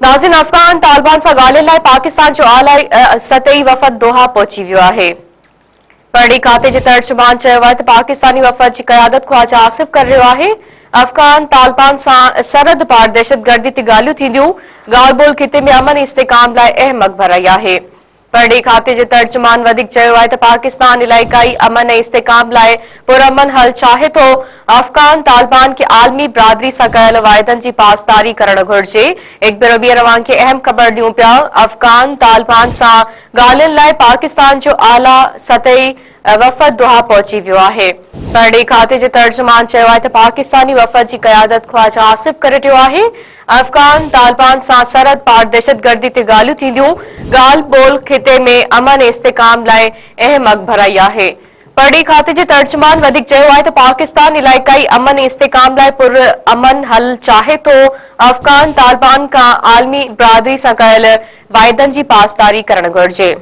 नाज़रीन, अफ़गान तालिबान सां ॻाल्हाइण लाइ पाकिस्तान जो आला सतही वफ़द दोहा पहुची वियो आहे। परॾेही खाते जे तर्जुमान चयो आहे त पाकिस्तानी वफ़द जी क़यादत ख़्वाजा आसिफ करे रहियो आहे। अफ़गान तालिबान सां सरहद पार दहशतगर्दी ते ॻाल्हियूं थींदियूं। ॻाल्हि ॿोल्हि खिते में अमन इस्तेकाम लाइ अहम अॻभराई आहे। परॾेही खाते जे तर्जुमान वधीक चयो आहे त पाकिस्तान इलाइक़ाई अमन ऐं इस्तेकाम लाइ पुरअमन हल चाहे थो। अफ़गान तालिबान खे आलमी बिरादरी सां कयल वाइदनि जी पासदारी करणु घुर्जे। हिकु भेरो ॿीहर अवां खे अहम ख़बर ॾियूं पिया। अफ़गान तालिबान सां ॻाल्हाइण लाइ पाकिस्तान जो आला सतही वफ़द दोहा पहुची वियो आहे। परॾेही खाते जे तर्जुमान चयो आहे त पाकिस्तानी वफ़द जी क़यादत ख़्वाजा आसिफ करे रहियो आहे। अफ़गान तालिबान सां सरहद पार दहशतगर्दी ते ॻाल्हियूं थींदियूं। ॻाल्हि ॿोल्हि खिते में अमन ऐं इस्तेकाम लाइ अहम अॻभराई आहे। परॾेही खाते जे तर्जुमान वधीक चयो आहे त पाकिस्तान इलाइक़ाई अमन ऐं इस्तेकाम लाइ पुरअमन हल चाहे थो। अफ़गान तालिबान खां आलमी बिरादरी सां कयल वाइदनि जी पासदारी करणु घुर्जे।